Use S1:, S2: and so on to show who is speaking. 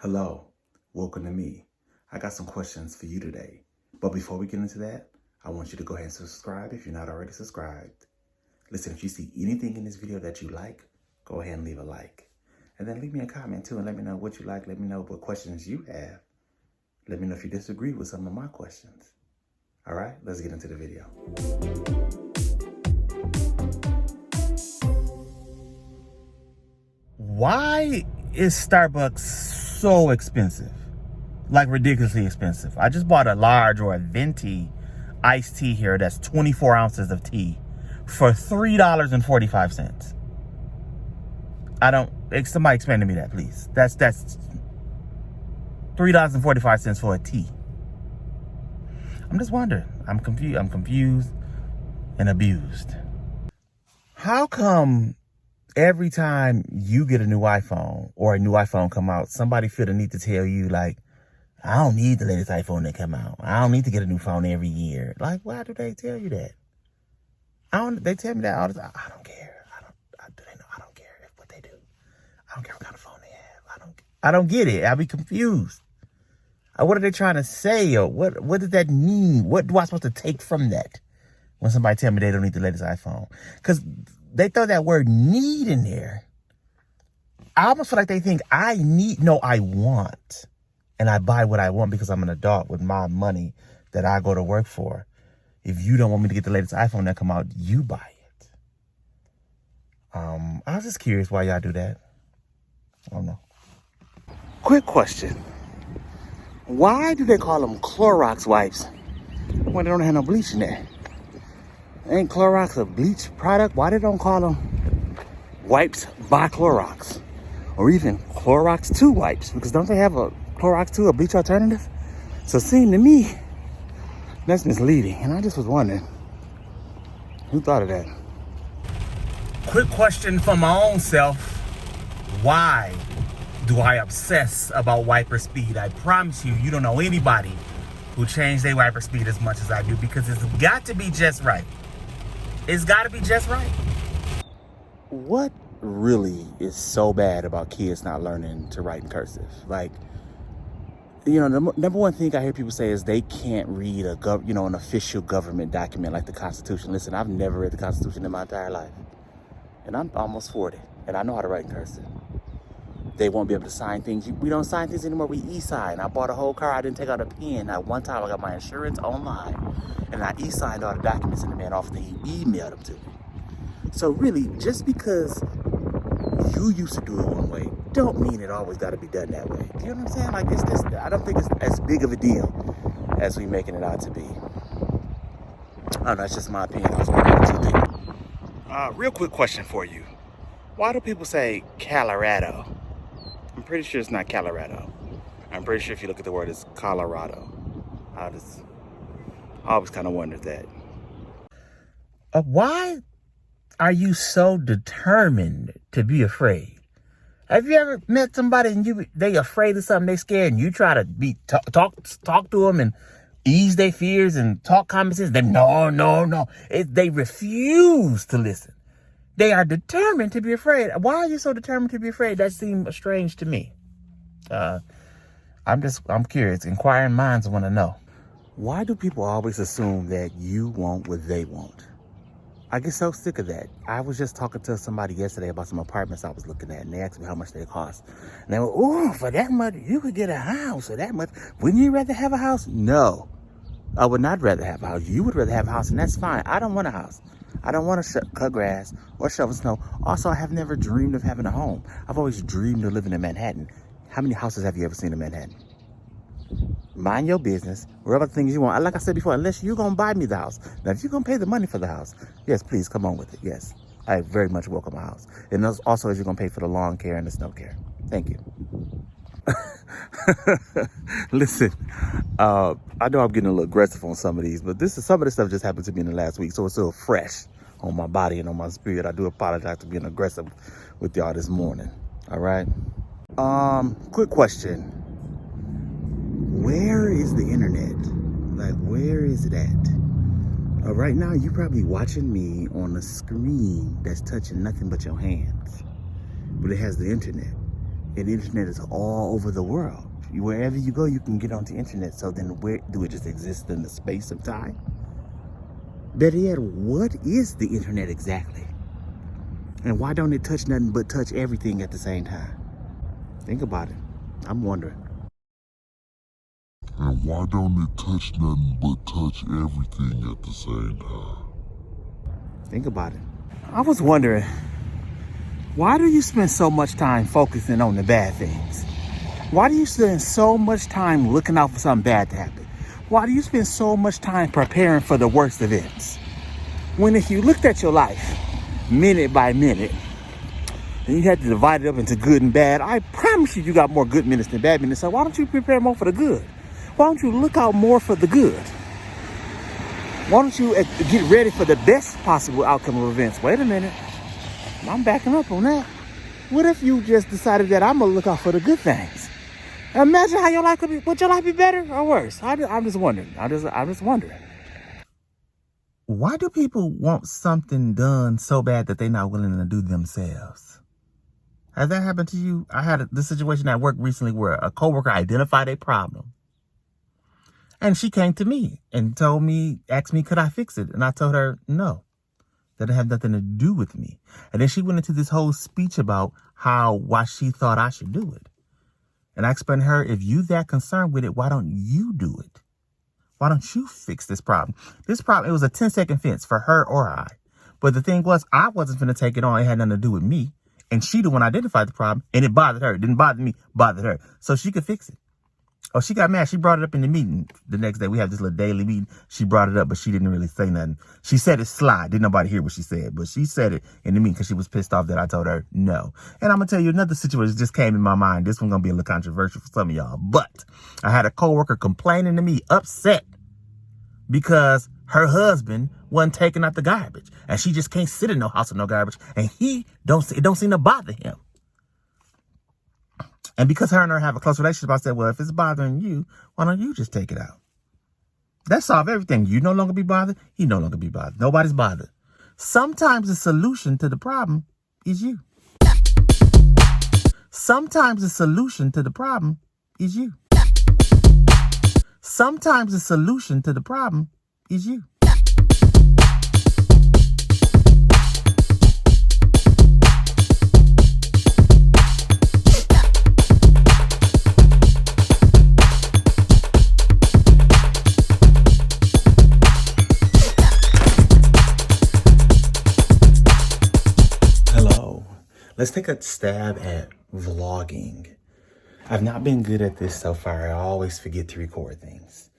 S1: Hello, welcome to me. I got some questions for you today. But before we get into that, I want you to go ahead and subscribe if you're not already subscribed. Listen, if you see anything in this video that you like, go ahead and leave a like. And then leave me a comment too and let me know what you like. Let me know what questions you have. Let me know if you disagree with some of my questions. All right, let's get into the video.
S2: Why is Starbucks so expensive? Like ridiculously expensive. I just bought a large or a venti iced tea here that's 24 ounces of tea for $3.45. Somebody explain to me that, please. That's $3.45 for a tea. I'm just wondering. I'm confused and abused. How come every time you get a new iPhone or a new iPhone come out, somebody feel the need to tell you, like, I don't need the latest iPhone that come out. I don't need to get a new phone every year. Like, why do they tell you that? They tell me that all the time. I don't care. I don't care what they do. I don't care what kind of phone they have. I don't get it. I be confused. What are they trying to say? Or what does that mean? What do I supposed to take from that when somebody tell me they don't need the latest iPhone? Because they throw that word need in there. I almost feel like they think I want. And I buy what I want because I'm an adult with my money that I go to work for. If you don't want me to get the latest iPhone that come out, you buy it. I was just curious why y'all do that. I don't know. Quick question. Why do they call them Clorox wipes when they don't have no bleach in there? Ain't Clorox a bleach product? Why they don't call them wipes by Clorox? Or even Clorox 2 wipes? Because don't they have a Clorox 2, a bleach alternative? So it seemed to me that's misleading. And I just was wondering, who thought of that? Quick question for my own self. Why do I obsess about wiper speed? I promise you don't know anybody who changed their wiper speed as much as I do, because it's got to be just right. It's got to be just right. What really is so bad about kids not learning to write in cursive? Like, the number one thing I hear people say is they can't read an official government document like the Constitution. Listen, I've never read the Constitution in my entire life. And I'm almost 40, and I know how to write in cursive. They won't be able to sign things. We don't sign things anymore. We e-sign. I bought a whole car. I didn't take out a pen. Not one time. I got my insurance online, and I e-signed all the documents, and the man offered he emailed them to me. So really, just because you used to do it one way, don't mean it always got to be done that way. Do you know what I'm saying? Like, I don't think it's as big of a deal as we making it out to be. I don't know, that's just my opinion. What you think? Real quick question for you. Why do people say Colorado? I'm pretty sure it's not Colorado. I'm pretty sure if you look at the word, it's Colorado. I always kind of wondered that. Why are you so determined to be afraid? Have you ever met somebody and they afraid of something, they scared, and you try to talk to them and ease their fears and talk common sense? No. They refuse to listen. They are determined to be afraid. Why are you so determined to be afraid? That seems strange to me. I'm curious. Inquiring minds want to know. Why do people always assume that you want what they want? I get so sick of that. I was just talking to somebody yesterday about some apartments I was looking at, and they asked me how much they cost. And they were, oh, for that much, you could get a house for that much. Wouldn't you rather have a house? No, I would not rather have a house. You would rather have a house, and that's fine. I don't want a house. I don't want to cut grass or shovel snow. Also, I have never dreamed of having a home. I've always dreamed of living in Manhattan. How many houses have you ever seen in Manhattan? Mind your business. Worry about the things you want. Like I said before, unless you're going to buy me the house. Now, if you're going to pay the money for the house, yes, please come on with it. Yes, I very much welcome a house. And also, as you're going to pay for the lawn care and the snow care. Thank you. Listen, I know I'm getting a little aggressive on some of these, but some of this stuff just happened to me in the last week, so it's still fresh on my body and on my spirit. I do apologize for being aggressive with y'all this morning. All right. Quick question. Where is the internet? Like, where is it at? Right now, you're probably watching me on a screen that's touching nothing but your hands, but it has the internet. And the internet is all over the world. Wherever you go, you can get onto the internet. So then where do it just exist in the space of time? Better yet, what is the internet exactly? And why don't it touch nothing but touch everything at the same time? Think about it. I'm wondering.
S3: And why don't it touch nothing but touch everything at the same time?
S2: Think about it. I was wondering, why do you spend so much time focusing on the bad things? Why do you spend so much time looking out for something bad to happen? Why do you spend so much time preparing for the worst events? When if you looked at your life minute by minute, and you had to divide it up into good and bad, I promise you got more good minutes than bad minutes. So why don't you prepare more for the good? Why don't you look out more for the good? Why don't you get ready for the best possible outcome of events? Wait a minute. I'm backing up on that. What if you just decided that I'm going to look out for the good things? Imagine how your life could be. Would your life be better or worse? I'm just wondering. I'm just wondering. Why do people want something done so bad that they're not willing to do themselves? Has that happened to you? I had this situation at work recently where a coworker identified a problem. And she came to me and asked me, could I fix it? And I told her, no, that didn't have nothing to do with me. And then she went into this whole speech about why she thought I should do it. And I explained to her, if you that concerned with it, why don't you do it? Why don't you fix this problem? This problem, it was a 10-second fix for her or I. But the thing was, I wasn't going to take it on. It had nothing to do with me. And she the one identified the problem, and it bothered her. It didn't bother me, bothered her. So she could fix it. Oh, she got mad. She brought it up in the meeting the next day. We have this little daily meeting. She brought it up, but she didn't really say nothing. She said it sly. Didn't nobody hear what she said, but she said it in the meeting because she was pissed off that I told her no. And I'm going to tell you another situation that just came in my mind. This one's going to be a little controversial for some of y'all, but I had a coworker complaining to me, upset because her husband wasn't taking out the garbage, and she just can't sit in no house with no garbage, and it don't seem to bother him. And because her and her have a close relationship, I said, well, if it's bothering you, why don't you just take it out? That solves everything. You no longer be bothered. He no longer be bothered. Nobody's bothered. Sometimes the solution to the problem is you. Sometimes the solution to the problem is you. Sometimes the solution to the problem is you. Let's take a stab at vlogging. I've not been good at this so far. I always forget to record things.